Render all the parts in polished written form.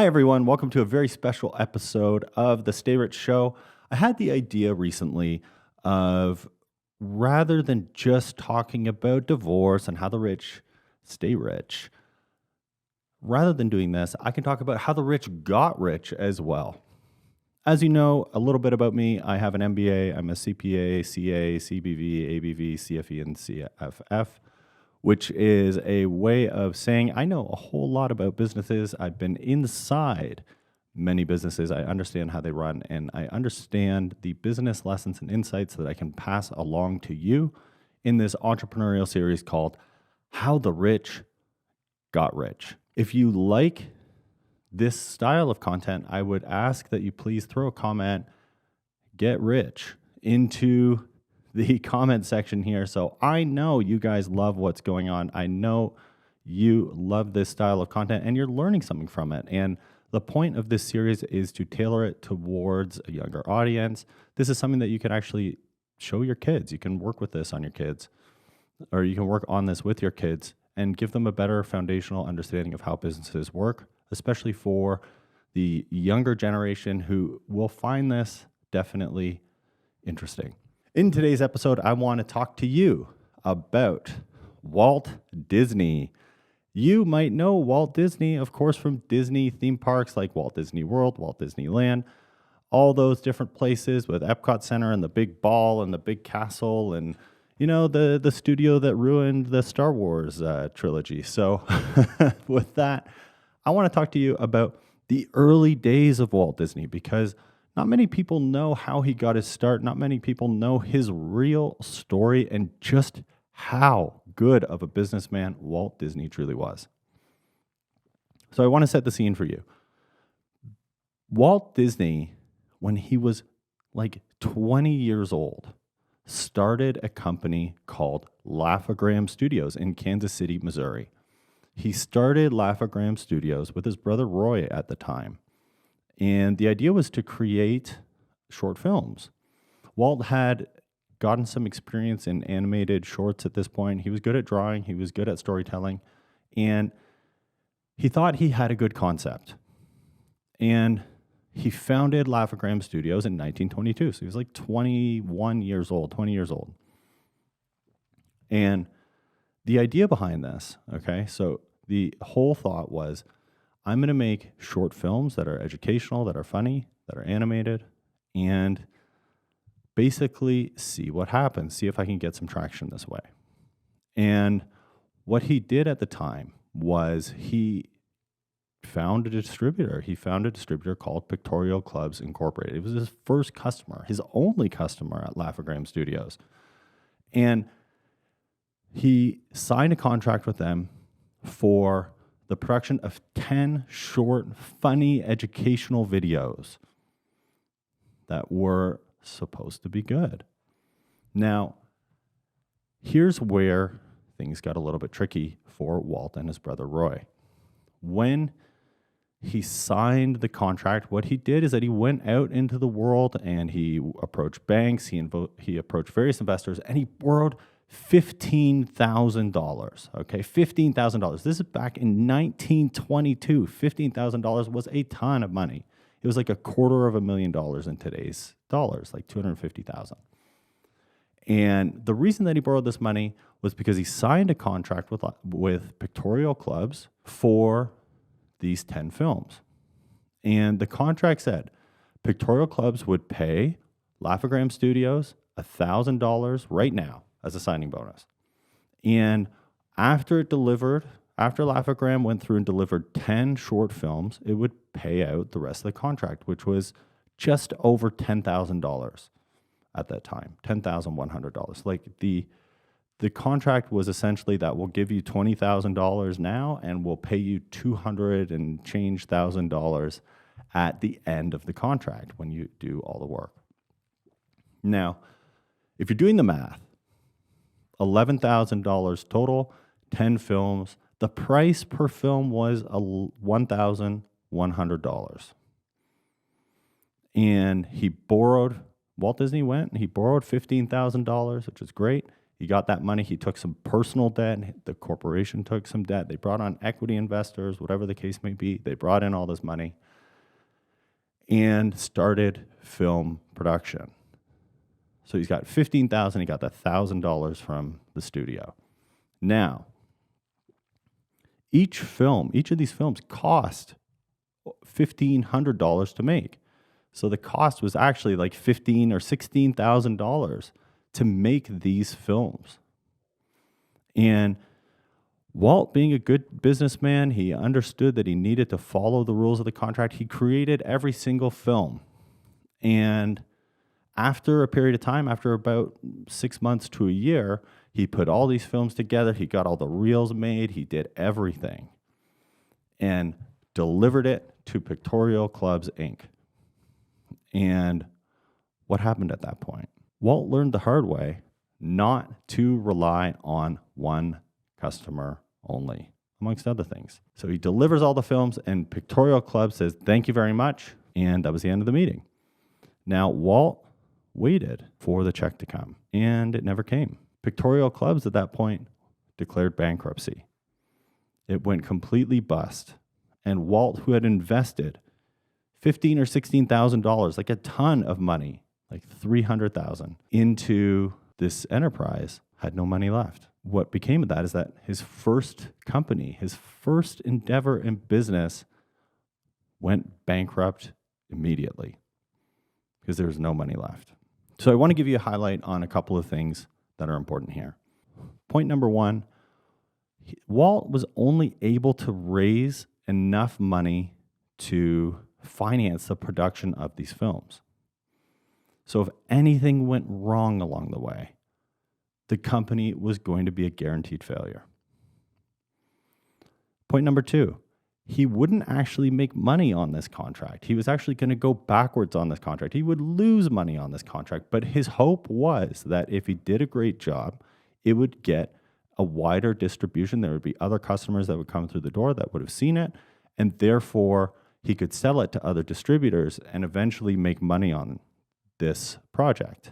Hi, everyone. Welcome to a very special episode of the Stay Rich Show. I had the idea recently of rather than just talking about divorce and how the rich stay rich, rather than doing this, I can talk about how the rich got rich as well. As you know, a little bit about me, I have an MBA, I'm a CPA, CA, CBV, ABV, CFE, and CFF, which is a way of saying I know a whole lot about businesses. I've been inside many businesses. I understand how they run, and I understand the business lessons and insights that I can pass along to you in this entrepreneurial series called How the Rich Got Rich. If you like this style of content, I would ask that you please throw a comment, get rich, into the comment section here. So I know you guys love what's going on. I know you love this style of content and you're learning something from it. And the point of this series is to tailor it towards a younger audience. This is something that you can actually show your kids. You can work with this on your kids, or you can work on this with your kids and give them a better foundational understanding of how businesses work, especially for the younger generation who will find this definitely interesting. In today's episode, I want to talk to you about Walt Disney. You might know Walt Disney, of course, from Disney theme parks like Walt Disney World, Walt Disneyland, all those different places with Epcot Center and the big ball and the big castle and, you know, the studio that ruined the Star Wars trilogy. So with that, I want to talk to you about the early days of Walt Disney because not many people know how he got his start. Not many people know his real story and just how good of a businessman Walt Disney truly was. So I want to set the scene for you. Walt Disney, when he was like 20 years old, started a company called Laugh-O-Gram Studios in Kansas City, Missouri. He started Laugh-O-Gram Studios with his brother Roy at the time. And the idea was to create short films. Walt had gotten some experience in animated shorts at this point. He was good at drawing. He was good at storytelling. And he thought he had a good concept. And he founded Laugh-O-Gram Studios in 1922. So he was like 20 years old. And the idea behind this, okay, so the whole thought was, I'm going to make short films that are educational, that are funny, that are animated, and basically see what happens, see if I can get some traction this way. And what he did at the time was he found a distributor. He found a distributor called Pictorial Clubs Incorporated. It was his first customer, his only customer at Laugh-O-Gram Studios. And he signed a contract with them for the production of 10 short, funny, educational videos that were supposed to be good. Now, here's where things got a little bit tricky for Walt and his brother Roy. When he signed the contract, what he did is that he went out into the world and he approached banks, he approached various investors, and he borrowed $15,000, okay? $15,000. This is back in 1922. $15,000 was a ton of money. It was like $250,000 in today's dollars, like $250,000. And the reason that he borrowed this money was because he signed a contract with Pictorial Clubs for these 10 films. And the contract said Pictorial Clubs would pay Laugh-O-Gram Studios $1,000 right now as a signing bonus. And after Laugh-O-Gram went through and delivered 10 short films, it would pay out the rest of the contract, which was just over $10,000 at that time, $10,100. Like the contract was essentially that we'll give you $20,000 now and we'll pay you $200 and change $1,000 at the end of the contract when you do all the work. Now, if you're doing the math, $11,000 total, 10 films. The price per film was $1,100. And Walt Disney went and he borrowed $15,000, which is great. He got that money. He took some personal debt. The corporation took some debt. They brought on equity investors, whatever the case may be. They brought in all this money and started film production. So he's got $15,000. He got the $1,000 from the studio. Now, each of these films cost $1,500 to make. So the cost was actually like $15,000 or $16,000 to make these films. And Walt, being a good businessman, he understood that he needed to follow the rules of the contract. He created every single film. And after a period of time, after about 6 months to a year, he put all these films together. He got all the reels made. He did everything and delivered it to Pictorial Clubs, Inc. And what happened at that point? Walt learned the hard way not to rely on one customer only, amongst other things. So he delivers all the films, and Pictorial Club says, "Thank you very much." And that was the end of the meeting. Now, Walt waited for the check to come, and it never came. Pictorial Clubs at that point declared bankruptcy. It went completely bust. And Walt, who had invested $15,000 or $16,000, like a ton of money, like $300,000 into this enterprise, had no money left. What became of that is that his first company, his first endeavor in business, went bankrupt immediately because there was no money left. So I want to give you a highlight on a couple of things that are important here. Point number one, Walt was only able to raise enough money to finance the production of these films. So if anything went wrong along the way, the company was going to be a guaranteed failure. Point number two, he wouldn't actually make money on this contract. He was actually going to go backwards on this contract. He would lose money on this contract, but his hope was that if he did a great job, it would get a wider distribution. There would be other customers that would come through the door that would have seen it, and therefore he could sell it to other distributors and eventually make money on this project.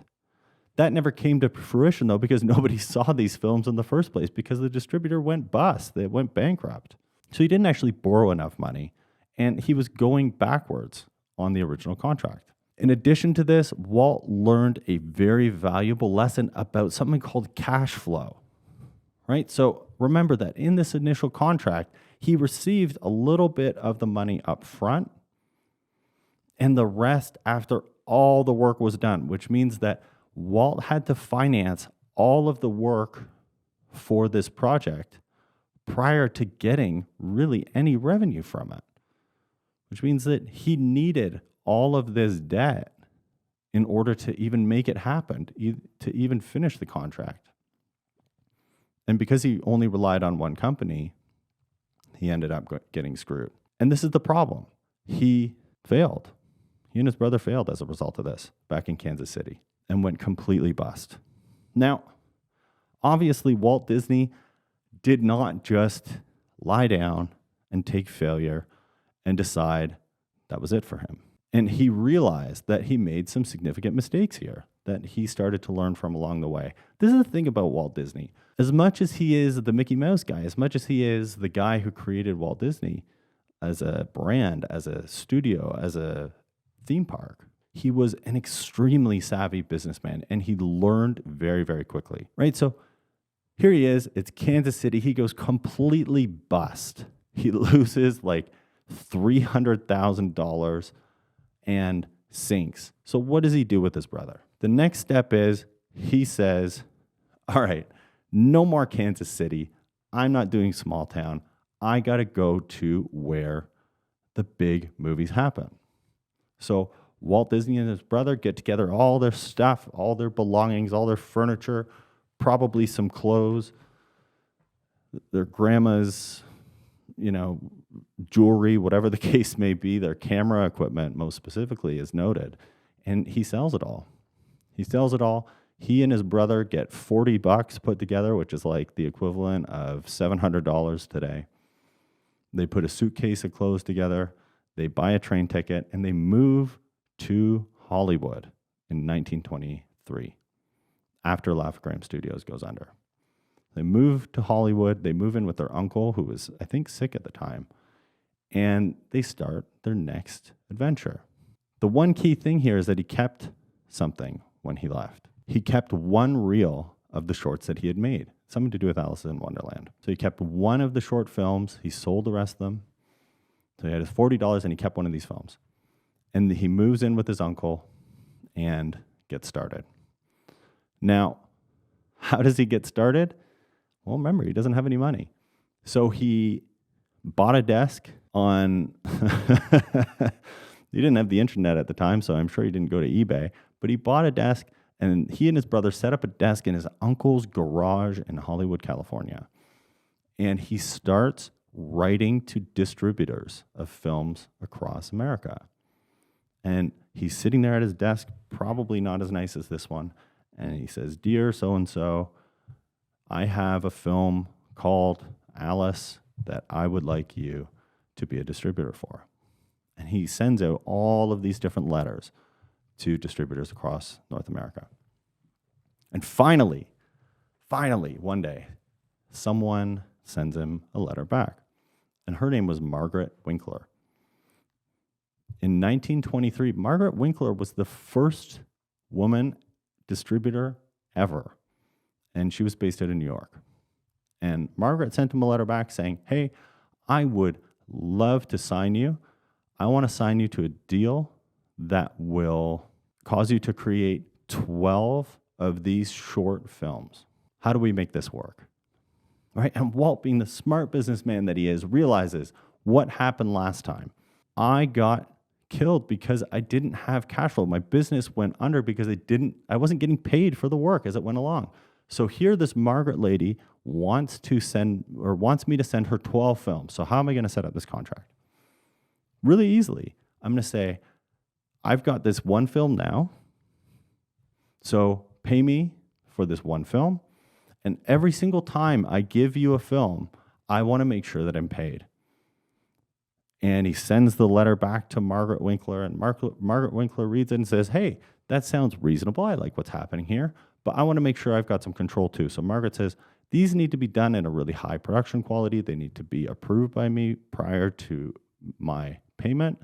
That never came to fruition, though, because nobody saw these films in the first place because the distributor went bust. They went bankrupt. So he didn't actually borrow enough money, and he was going backwards on the original contract. In addition to this, Walt learned a very valuable lesson about something called cash flow, right? So remember that in this initial contract, he received a little bit of the money up front and the rest after all the work was done, which means that Walt had to finance all of the work for this project prior to getting really any revenue from it, which means that he needed all of this debt in order to even make it happen, to even finish the contract. And because he only relied on one company, he ended up getting screwed. And this is the problem. He failed. He and his brother failed as a result of this back in Kansas City and went completely bust. Now, obviously, Walt Disney did not just lie down and take failure and decide that was it for him. And he realized that he made some significant mistakes here that he started to learn from along the way. This is the thing about Walt Disney. As much as he is the Mickey Mouse guy, as much as he is the guy who created Walt Disney as a brand, as a studio, as a theme park, he was an extremely savvy businessman, and he learned very, very quickly, right? So here he is. It's Kansas City. He goes completely bust. He loses like $300,000 and sinks. So what does he do with his brother? The next step is he says, all right, no more Kansas City. I'm not doing small town. I got to go to where the big movies happen. So Walt Disney and his brother get together all their stuff, all their belongings, all their furniture, probably some clothes, their grandma's, jewelry, whatever the case may be, their camera equipment, most specifically, is noted. And he sells it all. He sells it all. He and his brother get $40 put together, which is like the equivalent of $700 today. They put a suitcase of clothes together. They buy a train ticket, and they move to Hollywood in 1923. after Laugh-O-Gram Studios goes under. They move to Hollywood. They move in with their uncle, who was, I think, sick at the time. And they start their next adventure. The one key thing here is that he kept something when he left. He kept one reel of the shorts that he had made, something to do with Alice in Wonderland. So he kept one of the short films. He sold the rest of them. So he had his $40 and he kept one of these films. And he moves in with his uncle and gets started. Now, how does he get started? Well, remember, he doesn't have any money. So he bought a desk on, he didn't have the internet at the time, so I'm sure he didn't go to eBay, but he bought a desk and he and his brother set up a desk in his uncle's garage in Hollywood, California. And he starts writing to distributors of films across America. And he's sitting there at his desk, probably not as nice as this one. And he says, "Dear so-and-so, I have a film called Alice that I would like you to be a distributor for." And he sends out all of these different letters to distributors across North America. And finally, one day, someone sends him a letter back. And her name was Margaret Winkler. In 1923, Margaret Winkler was the first woman distributor ever. And she was based out of New York. And Margaret sent him a letter back saying, "Hey, I would love to sign you. I want to sign you to a deal that will cause you to create 12 of these short films. How do we make this work?" Right? And Walt, being the smart businessman that he is, realizes what happened last time. I got killed because I didn't have cash flow. My business went under because I wasn't getting paid for the work as it went along. So here this Margaret lady wants me to send her 12 films. So how am I going to set up this contract? Really easily. I'm going to say, I've got this one film now. So pay me for this one film. And every single time I give you a film, I want to make sure that I'm paid. And he sends the letter back to Margaret Winkler, and Margaret Winkler reads it and says, "Hey, that sounds reasonable. I like what's happening here, but I want to make sure I've got some control too." So Margaret says, "These need to be done in a really high production quality. They need to be approved by me prior to my payment.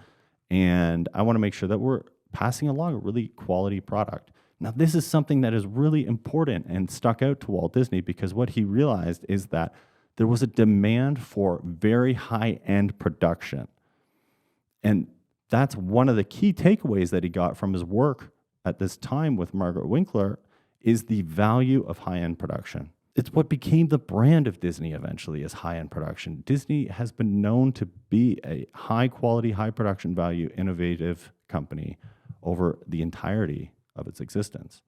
And I want to make sure that we're passing along a really quality product." Now, this is something that is really important and stuck out to Walt Disney, because what he realized is that there was a demand for very high-end production. And that's one of the key takeaways that he got from his work at this time with Margaret Winkler, is the value of high-end production. It's what became the brand of Disney eventually, is high-end production. Disney has been known to be a high-quality, high-production value, innovative company over the entirety of its existence.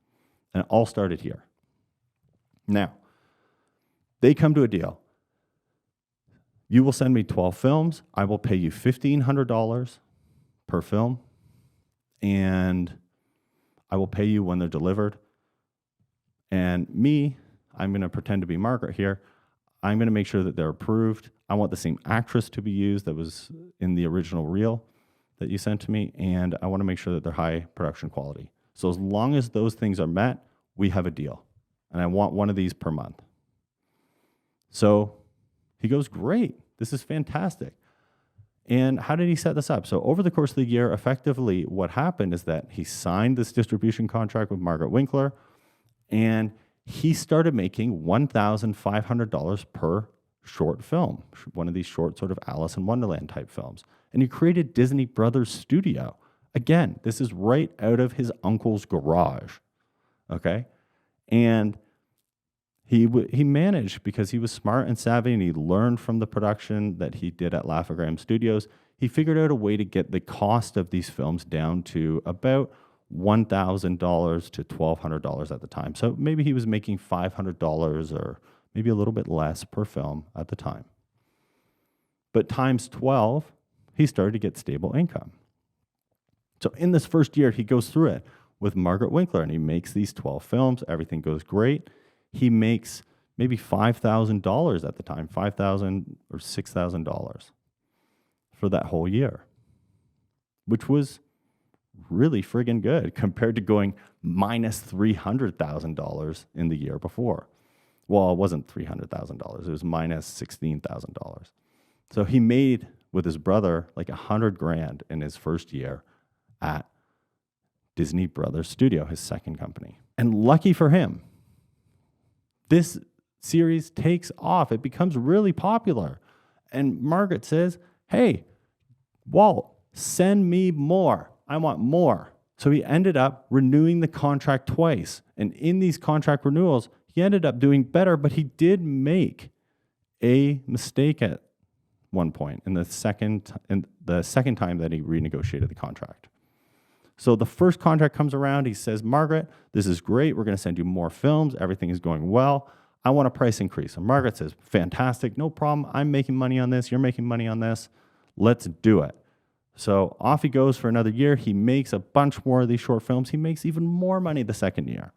And it all started here. Now, they come to a deal. You will send me 12 films. I will pay you $1,500 per film, and I will pay you when they're delivered. And me, I'm going to pretend to be Margaret here. I'm going to make sure that they're approved. I want the same actress to be used that was in the original reel that you sent to me, and I want to make sure that they're high production quality. So as long as those things are met, we have a deal. And I want one of these per month. So he goes, "Great, this is fantastic." And how did he set this up? So over the course of the year, effectively what happened is that he signed this distribution contract with Margaret Winkler, and he started making $1,500 per short film, one of these short sort of Alice in Wonderland type films. And he created Disney Brothers Studio. Again, this is right out of his uncle's garage, okay? And he managed, because he was smart and savvy and he learned from the production that he did at Laugh-O-Gram Studios, he figured out a way to get the cost of these films down to about $1,000 to $1,200 at the time. So maybe he was making $500 or maybe a little bit less per film at the time. But times 12, he started to get stable income. So in this first year, he goes through it with Margaret Winkler, and he makes these 12 films. Everything goes great. He makes maybe $5,000 at the time, $5,000 or $6,000 for that whole year, which was really friggin' good compared to going minus $300,000 in the year before. Well, it wasn't $300,000. It was minus $16,000. So he made with his brother like $100,000 in his first year at Disney Brothers Studio, his second company. And lucky for him, this series takes off. It becomes really popular. And Margaret says, hey, Walt, send me more. I want more. So he ended up renewing the contract twice. And in these contract renewals, he ended up doing better, but he did make a mistake at one point in the second time that he renegotiated the contract. So the first contract comes around. He says, Margaret, this is great. We're going to send you more films. Everything is going well. I want a price increase. And Margaret says, fantastic, no problem. I'm making money on this. You're making money on this. Let's do it. So off he goes for another year. He makes a bunch more of these short films. He makes even more money the second year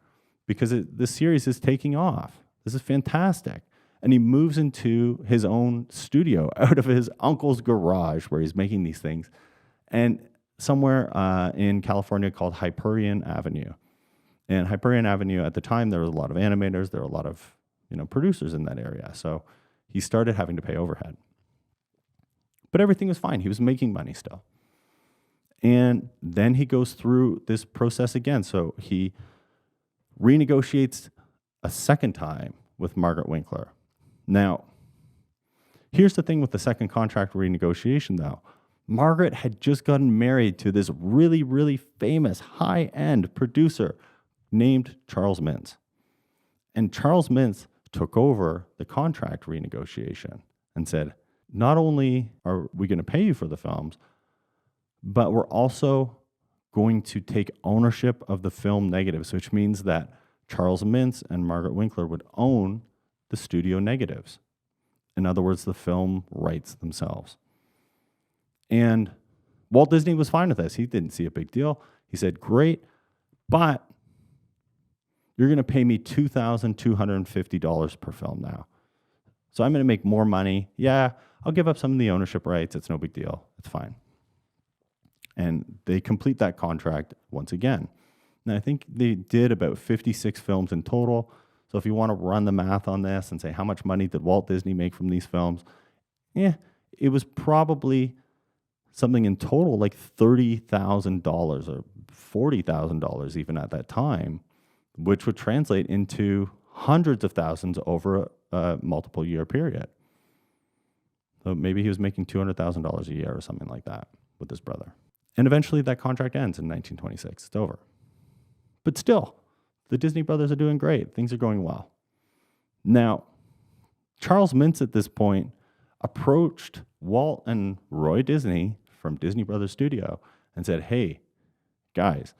because the series is taking off. This is fantastic. And he moves into his own studio out of his uncle's garage where he's making these things. And somewhere in California called Hyperion Avenue. And Hyperion Avenue, at the time, there was a lot of animators. There were a lot of producers in that area. So he started having to pay overhead. But everything was fine. He was making money still. And then he goes through this process again. So he renegotiates a second time with Margaret Winkler. Now, here's the thing with the second contract renegotiation, though. Margaret had just gotten married to this really, really famous high-end producer named Charles Mintz. And Charles Mintz took over the contract renegotiation and said, not only are we going to pay you for the films, but we're also going to take ownership of the film negatives, which means that Charles Mintz and Margaret Winkler would own the studio negatives. In other words, the film rights themselves. And Walt Disney was fine with this. He didn't see a big deal. He said, great, but you're going to pay me $2,250 per film now. So I'm going to make more money. Yeah, I'll give up some of the ownership rights. It's no big deal. It's fine. And they complete that contract once again. And I think they did about 56 films in total. So if you want to run the math on this and say how much money did Walt Disney make from these films, it was probably something in total like $30,000 or $40,000 even at that time, which would translate into hundreds of thousands over a multiple year period. So maybe he was making $200,000 a year or something like that with his brother. And eventually that contract ends in 1926. It's over. But still, the Disney brothers are doing great. Things are going well. Now, Charles Mintz at this point approached Walt and Roy Disney from Disney Brothers Studio and said, hey, guys,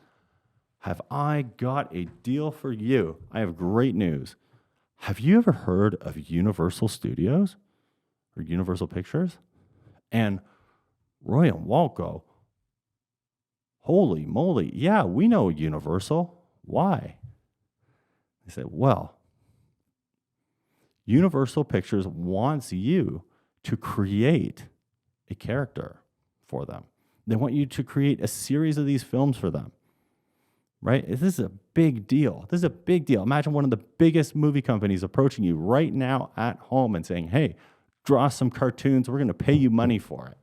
have I got a deal for you? I have great news. Have you ever heard of Universal Studios or Universal Pictures? And Roy and Walt go, holy moly, yeah, we know Universal. Why? They said, well, Universal Pictures wants you to create a character for them. They want you to create a series of these films for them, right? This is a big deal. This is a big deal. Imagine one of the biggest movie companies approaching you right now at home and saying, hey, draw some cartoons. We're going to pay you money for it.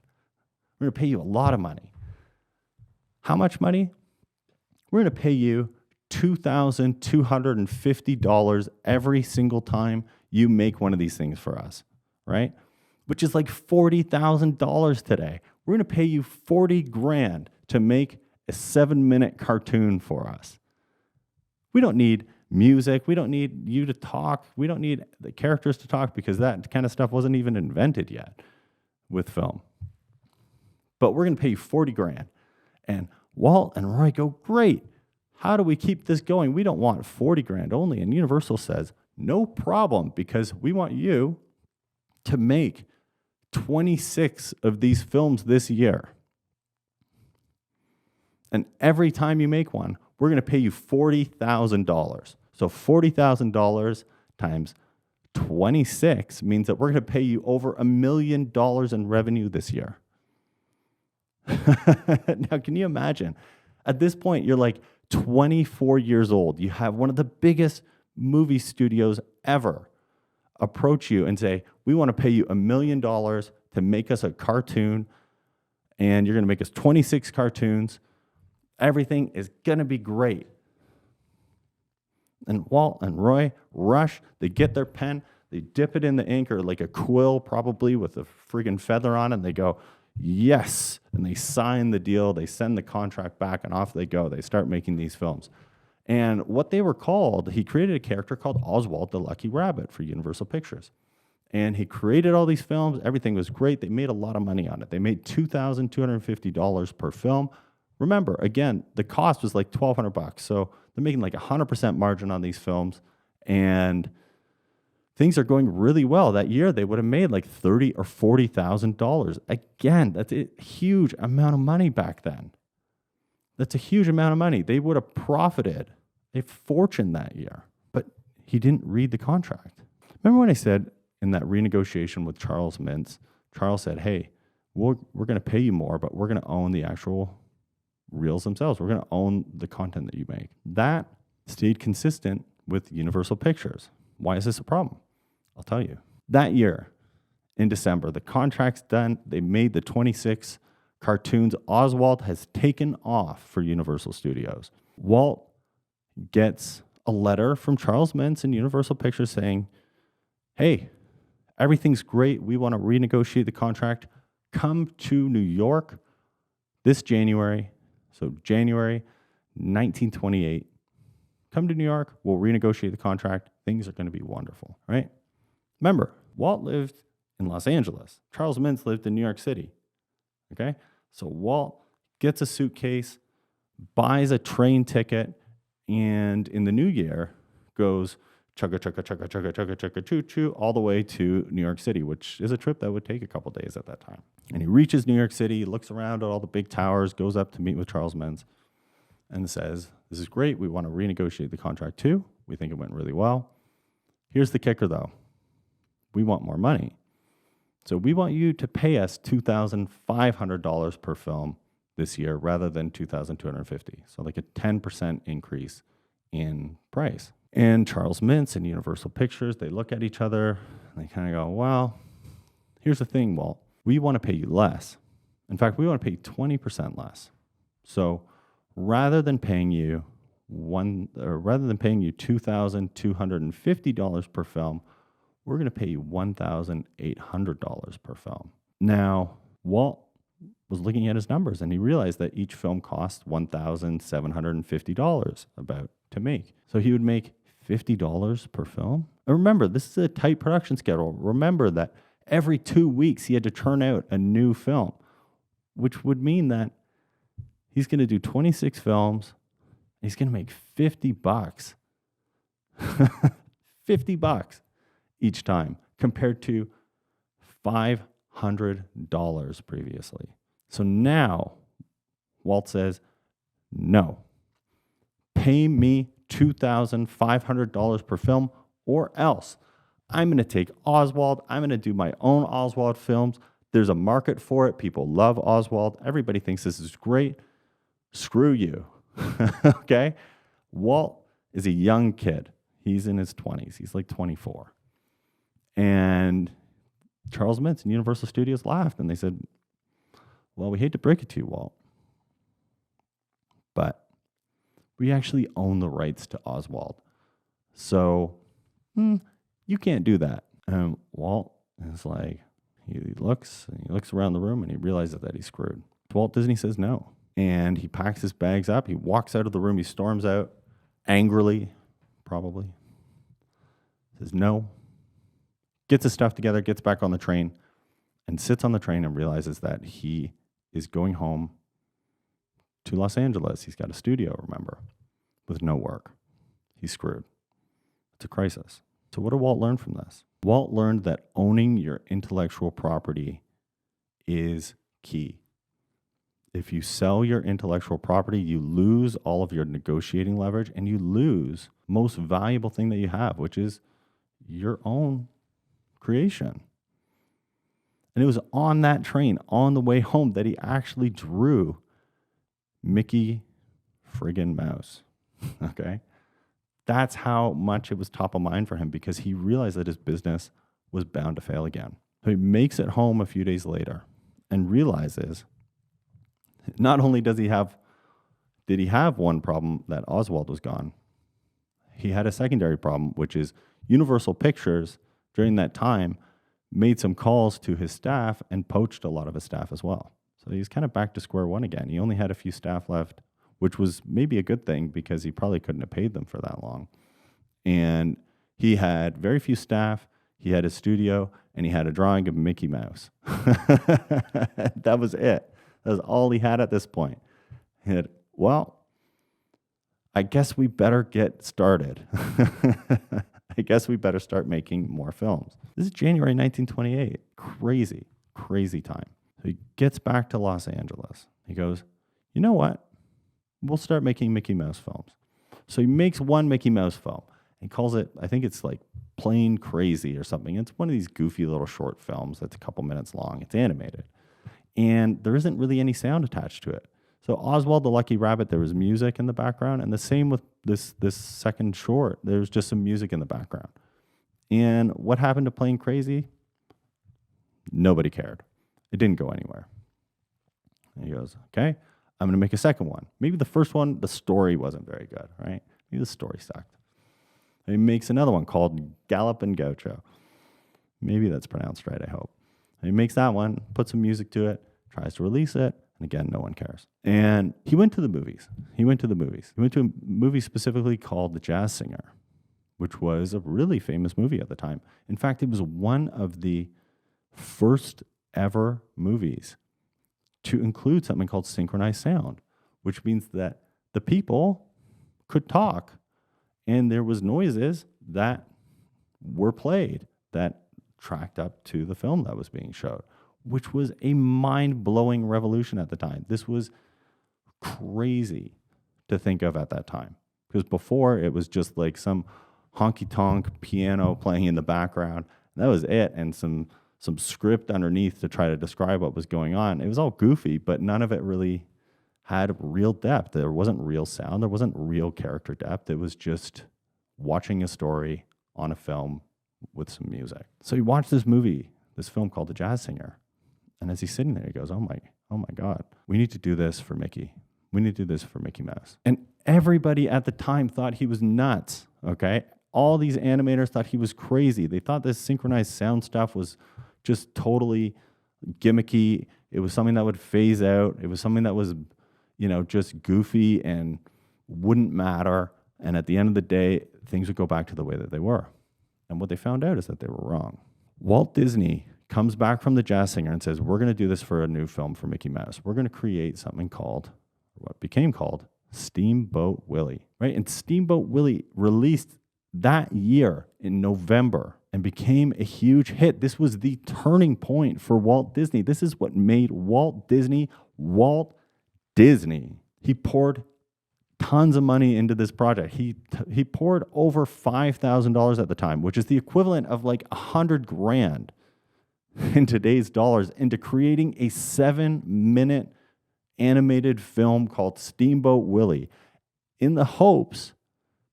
We're going to pay you a lot of money. How much money? We're going to pay you $2,250 every single time you make one of these things for us, right? Which is like $40,000 today. We're going to pay you $40,000 to make a 7-minute cartoon for us. We don't need music. We don't need you to talk. We don't need the characters to talk because that kind of stuff wasn't even invented yet with film. But we're going to pay you $40,000. And Walt and Roy go, great. How do we keep this going? We don't want $40,000 only. And Universal says, no problem, because we want you to make 26 of these films this year. And every time you make one, we're going to pay you $40,000. So $40,000 times 26 means that we're going to pay you over $1 million in revenue this year. Now, can you imagine At this point, you're like 24 years old. You have one of the biggest movie studios ever approach you and say, we want to pay you $1 million to make us a cartoon, and you're going to make us 26 cartoons. Everything is going to be great. And Walt and Roy rush. They get their pen. They dip it in the ink, or like a quill probably with a friggin' feather on it. And they go, yes. And they sign the deal. They send the contract back, and off they go. They start making these films. And what they were called, he created a character called Oswald the Lucky Rabbit for Universal Pictures. And he created all these films. Everything was great. They made a lot of money on it. They made $2,250 per film. Remember, again, the cost was like $1,200. So they're making like 100% margin on these films. And things are going really well. That year, they would have made like $30,000 or $40,000. Again, that's a huge amount of money back then. That's a huge amount of money. They would have profited a fortune that year. But he didn't read the contract. Remember when I said in that renegotiation with Charles Mintz, Charles said, hey, we're going to pay you more, but we're going to own the actual reels themselves. We're going to own the content that you make. That stayed consistent with Universal Pictures. Why is this a problem? I'll tell you. That year, in December, the contract's done. They made the 26 cartoons. Oswald has taken off for Universal Studios. Walt gets a letter from Charles Mintz and Universal Pictures saying, hey, everything's great. We want to renegotiate the contract. Come to New York this January. So January 1928. Come to New York. We'll renegotiate the contract. Things are going to be wonderful, right? Remember, Walt lived in Los Angeles. Charles Mintz lived in New York City. Okay? So Walt gets a suitcase, buys a train ticket, and in the new year goes chugga chugga chugga chugga chugga chugga choo choo all the way to New York City, which is a trip that would take a couple days at that time. And he reaches New York City, looks around at all the big towers, goes up to meet with Charles Mintz, and says, this is great. We want to renegotiate the contract too. We think it went really well. Here's the kicker though. We want more money. So we want you to pay us $2,500 per film this year rather than $2,250. So like a 10% increase in price. And Charles Mintz and Universal Pictures, they look at each other and they kind of go, well, here's the thing, Walt. We want to pay you less. In fact, we want to pay you 20% less. So rather than paying you $2,250 per film, we're going to pay you $1,800 per film. Now, Walt was looking at his numbers and he realized that each film cost $1,750 about to make. So he would make $50 per film. And remember, this is a tight production schedule. Remember that every 2 weeks he had to turn out a new film, which would mean that he's going to do 26 films. He's going to make $50. $50 each time compared to $500 previously. So now Walt says, no, pay me $2,500 per film or else I'm going to take Oswald. I'm going to do my own Oswald films. There's a market for it. People love Oswald. Everybody thinks this is great. Screw you. Okay? Walt is a young kid. He's in his 20s. He's like 24. And Charles Mintz and Universal Studios laughed and they said, well, we hate to break it to you, Walt, but we actually own the rights to Oswald. So you can't do that. And Walt is like, he looks around the room and he realizes that he's screwed. Walt Disney says no. And he packs his bags up. He walks out of the room. He storms out angrily, probably. Says no. Gets his stuff together, gets back on the train, and sits on the train and realizes that he is going home to Los Angeles. He's got a studio, remember, with no work. He's screwed. It's a crisis. So what did Walt learn from this? Walt learned that owning your intellectual property is key. If you sell your intellectual property, you lose all of your negotiating leverage and you lose most valuable thing that you have, which is your own creation. And it was on that train, on the way home, that he actually drew Mickey friggin' mouse. Okay? That's how much it was top of mind for him because he realized that his business was bound to fail again. So he makes it home a few days later and realizes not only did he have one problem that Oswald was gone, he had a secondary problem, which is Universal Pictures during that time made some calls to his staff and poached a lot of his staff as well. So he's kind of back to square one again. He only had a few staff left, which was maybe a good thing because he probably couldn't have paid them for that long. And he had very few staff. He had a studio and he had a drawing of Mickey Mouse. That was it. That was all he had at this point. He had, well, I guess we better get started. I guess we better start making more films. This is January 1928. Crazy, crazy time. So he gets back to Los Angeles. He goes, you know what? We'll start making Mickey Mouse films. So he makes one Mickey Mouse film. He calls it, I think it's like Plain Crazy or something. It's one of these goofy little short films that's a couple minutes long. It's animated. And there isn't really any sound attached to it. So Oswald the Lucky Rabbit, there was music in the background, and the same with this second short. There was just some music in the background. And what happened to Plain Crazy? Nobody cared. It didn't go anywhere. And he goes, okay, I'm going to make a second one. Maybe the first one, the story wasn't very good, right? Maybe the story sucked. And he makes another one called Gallop and Gaucho. Maybe that's pronounced right, I hope. And he makes that one, puts some music to it, tries to release it, and again, no one cares. And he went to the movies. He went to a movie specifically called The Jazz Singer, which was a really famous movie at the time. In fact, it was one of the first ever movies to include something called synchronized sound, which means that the people could talk and there was noises that were played that tracked up to the film that was being showed, which was a mind-blowing revolution at the time. This was crazy to think of at that time. Because before, it was just like some honky-tonk piano playing in the background. That was it, and some script underneath to try to describe what was going on. It was all goofy, but none of it really had real depth. There wasn't real sound. There wasn't real character depth. It was just watching a story on a film with some music. So he watched this film called The Jazz Singer. And as he's sitting there, he goes, oh my God, we need to do this for Mickey. We need to do this for Mickey Mouse. And everybody at the time thought he was nuts, okay? All these animators thought he was crazy. They thought this synchronized sound stuff was just totally gimmicky. It was something that would phase out. It was something that was, just goofy and wouldn't matter. And at the end of the day, things would go back to the way that they were. And what they found out is that they were wrong. Walt Disney comes back from The Jazz Singer and says, we're going to do this for a new film for Mickey Mouse. We're going to create something called, what became called, Steamboat Willie, right? And Steamboat Willie released that year in November and became a huge hit. This was the turning point for Walt Disney. This is what made Walt Disney Walt Disney. He poured tons of money into this project. He poured over $5,000 at the time, which is the equivalent of like $100,000 in today's dollars, into creating a 7-minute animated film called Steamboat Willie, in the hopes,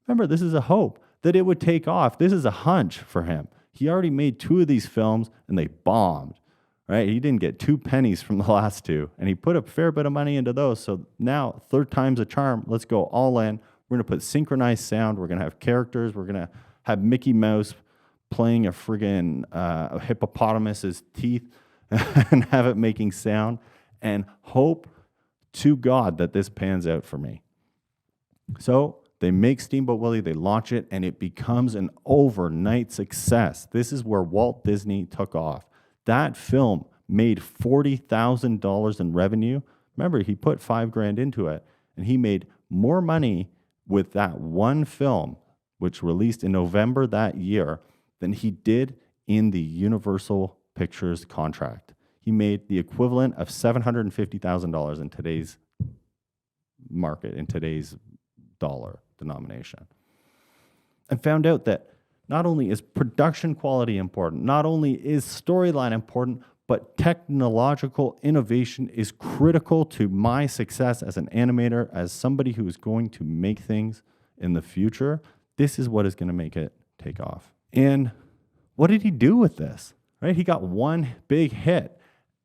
remember, this is a hope, that it would take off. This is a hunch for him. He already made 2 of these films and they bombed, right? He didn't get 2 pennies from the last 2, and he put a fair bit of money into those. So now, third time's a charm. Let's go all in. We're going to put synchronized sound. We're going to have characters. We're going to have Mickey Mouse playing a friggin' hippopotamus's teeth and have it making sound, and hope to God that this pans out for me. So they make Steamboat Willie, they launch it, and it becomes an overnight success. This is where Walt Disney took off. That film made $40,000 in revenue. Remember, he put $5,000 into it, and he made more money with that one film, which released in November that year, than he did in the Universal Pictures contract. He made the equivalent of $750,000 in today's market, in today's dollar denomination. And found out that not only is production quality important, not only is storyline important, but technological innovation is critical to my success as an animator, as somebody who is going to make things in the future. This is what is going to make it take off. And what did he do with this? Right? He got one big hit,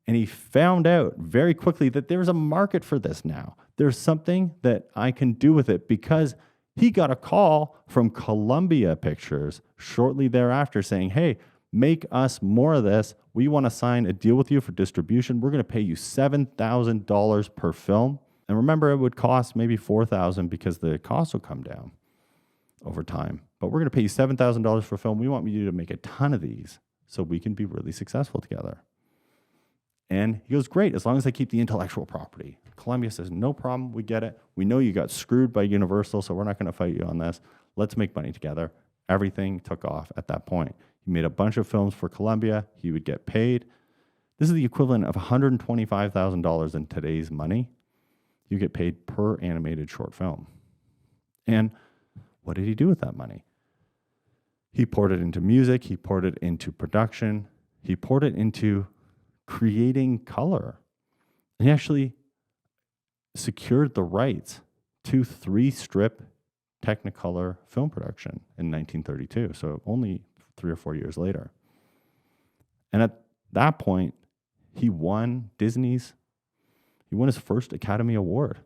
and he found out very quickly that there's a market for this now. There's something that I can do with it, because he got a call from Columbia Pictures shortly thereafter saying, hey, make us more of this. We want to sign a deal with you for distribution. We're going to pay you $7,000 per film. And remember, it would cost maybe $4,000 because the cost will come down over time. But we're going to pay you $7,000 for a film. We want you to make a ton of these so we can be really successful together. And he goes, great, as long as I keep the intellectual property. Columbia says, no problem, we get it. We know you got screwed by Universal, so we're not going to fight you on this. Let's make money together. Everything took off at that point. He made a bunch of films for Columbia. He would get paid. This is the equivalent of $125,000 in today's money. You get paid per animated short film. And what did he do with that money? He poured it into music. He poured it into production. He poured it into creating color. And he actually secured the rights to 3-strip Technicolor film production in 1932. So only 3 or 4 years later. And at that point, he won his first Academy Award.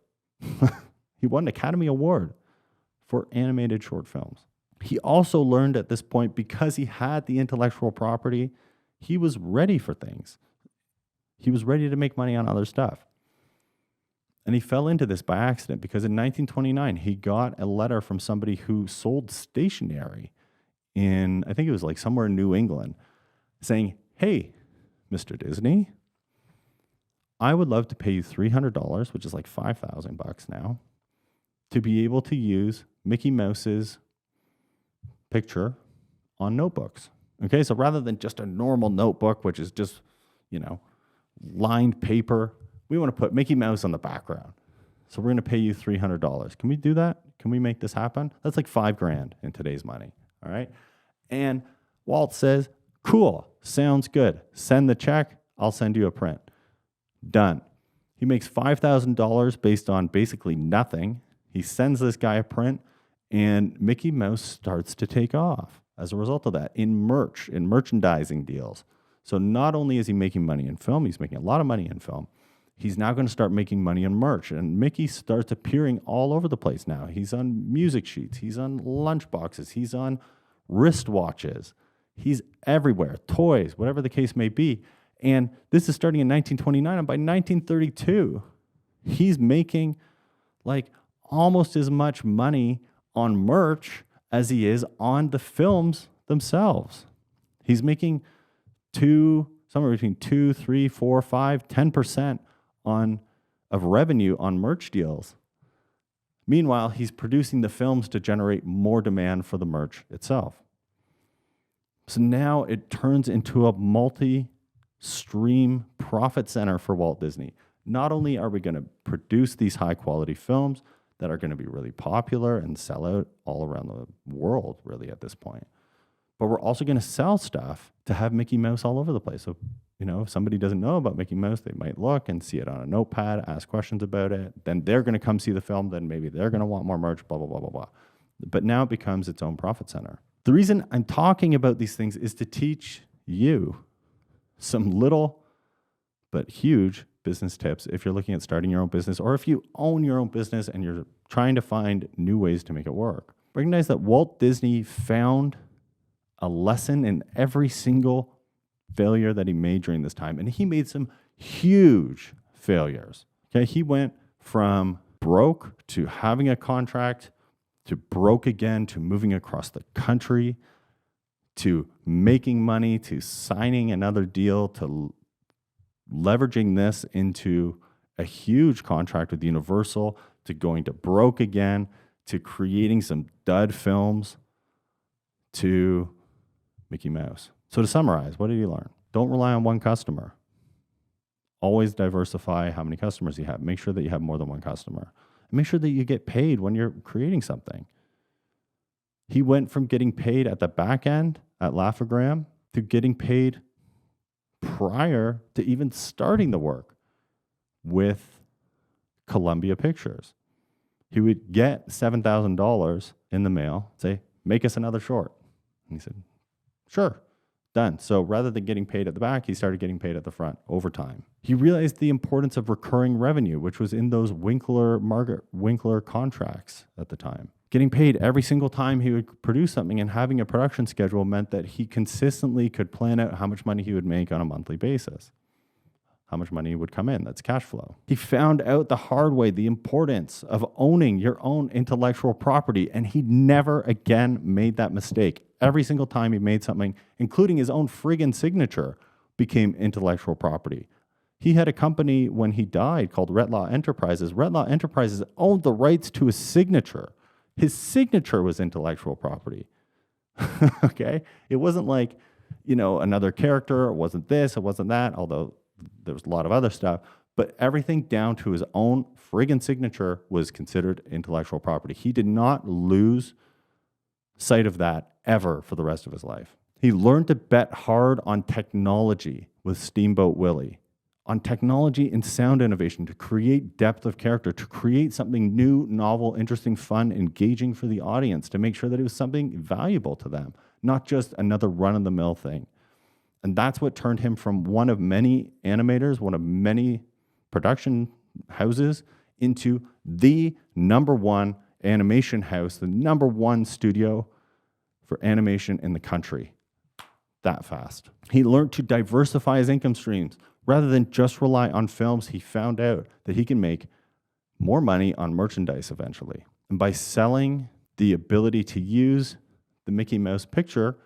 He won an Academy Award for animated short films. He also learned at this point, because he had the intellectual property, he was ready for things. He was ready to make money on other stuff. And he fell into this by accident, because in 1929, he got a letter from somebody who sold stationery in, I think it was like somewhere in New England, saying, hey, Mr. Disney, I would love to pay you $300, which is like $5,000 now, to be able to use Mickey Mouse's picture on notebooks. Okay, so rather than just a normal notebook, which is just, lined paper, we want to put Mickey Mouse on the background. So we're going to pay you $300. Can we do that? Can we make this happen? That's like $5,000 in today's money. All right. And Walt says, cool, sounds good. Send the check. I'll send you a print. Done. He makes $5,000 based on basically nothing. He sends this guy a print, and Mickey Mouse starts to take off as a result of that in merchandising deals. So not only is he making money in film, he's making a lot of money in film. He's now going to start making money in merch. And Mickey starts appearing all over the place now. He's on music sheets. He's on lunchboxes. He's on wristwatches. He's everywhere. Toys, whatever the case may be. And this is starting in 1929. And by 1932, he's making like almost as much money on merch as he is on the films themselves. He's making somewhere between 2, 3, 4, 5, 10% of revenue on merch deals. Meanwhile, he's producing the films to generate more demand for the merch itself. So now it turns into a multi-stream profit center for Walt Disney. Not only are we going to produce these high-quality films that are going to be really popular and sell out all around the world, really, at this point, but we're also going to sell stuff to have Mickey Mouse all over the place. So, if somebody doesn't know about Mickey Mouse, they might look and see it on a notepad, ask questions about it. Then they're going to come see the film. Then maybe they're going to want more merch, blah, blah, blah, blah, blah. But now it becomes its own profit center. The reason I'm talking about these things is to teach you some little but huge business tips if you're looking at starting your own business, or if you own your own business and you're trying to find new ways to make it work. Recognize that Walt Disney found a lesson in every single failure that he made during this time. And he made some huge failures. Okay, he went from broke to having a contract, to broke again, to moving across the country, to making money, to signing another deal, to leveraging this into a huge contract with Universal, to going to broke again, to creating some dud films, to Mickey Mouse. So to summarize, what did you learn? Don't rely on one customer. Always diversify how many customers you have. Make sure that you have more than one customer. And make sure that you get paid when you're creating something. He went from getting paid at the back end at Laugh-O-Gram to getting paid prior to even starting the work with Columbia Pictures. He would get $7,000 in the mail, say, make us another short. And he said, sure, done. So rather than getting paid at the back, he started getting paid at the front over time. He realized the importance of recurring revenue, which was in those Margaret Winkler contracts at the time. Getting paid every single time he would produce something, and having a production schedule meant that he consistently could plan out how much money he would make on a monthly basis, how much money would come in. That's cash flow. He found out the hard way the importance of owning your own intellectual property, and he never again made that mistake. Every single time he made something, including his own friggin' signature, became intellectual property. He had a company when he died called Red Law Enterprises. Red Law Enterprises owned the rights to his signature. His signature was intellectual property. Okay? It wasn't like, another character. It wasn't this. It wasn't that, although there was a lot of other stuff. But everything down to his own friggin' signature was considered intellectual property. He did not lose sight of that ever for the rest of his life. He learned to bet hard on technology with Steamboat Willie, on technology and sound innovation to create depth of character, to create something new, novel, interesting, fun, engaging for the audience, to make sure that it was something valuable to them, not just another run-of-the-mill thing. And that's what turned him from one of many animators, one of many production houses, into the number one animation house, the number one studio for animation in the country. That fast. He learned to diversify his income streams. Rather than just rely on films, he found out that he can make more money on merchandise eventually. And by selling the ability to use the Mickey Mouse picture,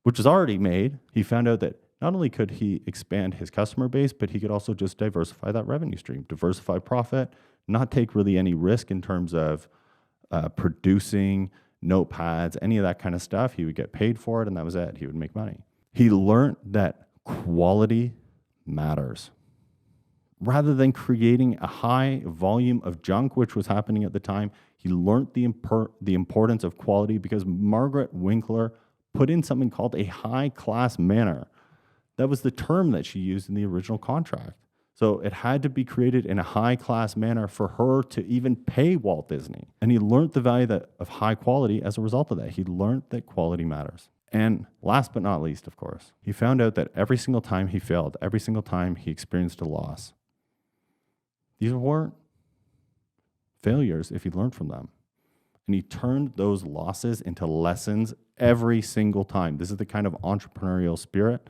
which was already made, he found out that not only could he expand his customer base, but he could also just diversify that revenue stream, diversify profit, not take really any risk in terms of producing notepads, any of that kind of stuff. He would get paid for it, and that was it. He would make money. He learned that quality matters. Rather than creating a high volume of junk, which was happening at the time, he learned the importance of quality because Margaret Winkler put in something called a high-class manner. That was the term that she used in the original contract. So it had to be created in a high-class manner for her to even pay Walt Disney. And he learned the value of high quality as a result of that. He learned that quality matters. And last but not least, of course, he found out that every single time he failed, every single time he experienced a loss, these weren't failures if he learned from them. And he turned those losses into lessons every single time. This is the kind of entrepreneurial spirit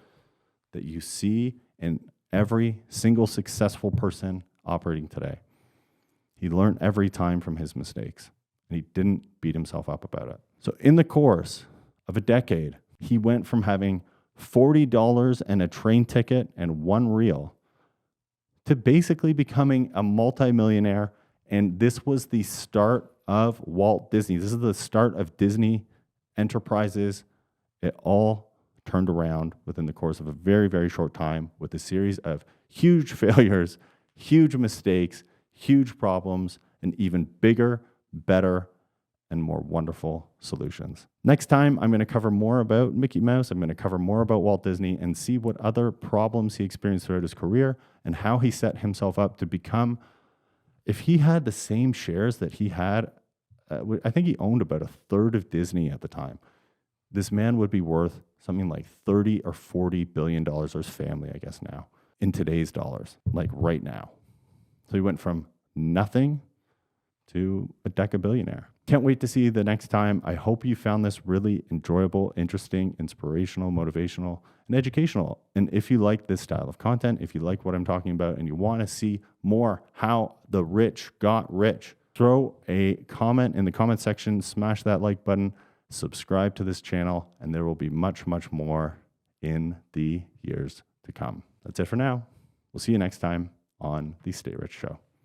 that you see in every single successful person operating today. He learned every time from his mistakes, and he didn't beat himself up about it. So in the course of a decade, he went from having $40 and a train ticket and one reel to basically becoming a multimillionaire. And this was the start of Walt Disney. This is the start of Disney Enterprises. It all turned around within the course of a very, very short time with a series of huge failures, huge mistakes, huge problems, and even bigger, better, and more wonderful solutions. Next time, I'm going to cover more about Mickey Mouse. I'm going to cover more about Walt Disney and see what other problems he experienced throughout his career and how he set himself up to become, if he had the same shares that he had, I think he owned about a third of Disney at the time. This man would be worth something like 30 or $40 billion, or his family, I guess now, in today's dollars, like right now. So he went from nothing to a decabillionaire. Can't wait to see you the next time. I hope you found this really enjoyable, interesting, inspirational, motivational, and educational. And if you like this style of content, if you like what I'm talking about, and you want to see more how the rich got rich, throw a comment in the comment section, smash that like button, subscribe to this channel, and there will be much, much more in the years to come. That's it for now. We'll see you next time on The Stay Rich Show.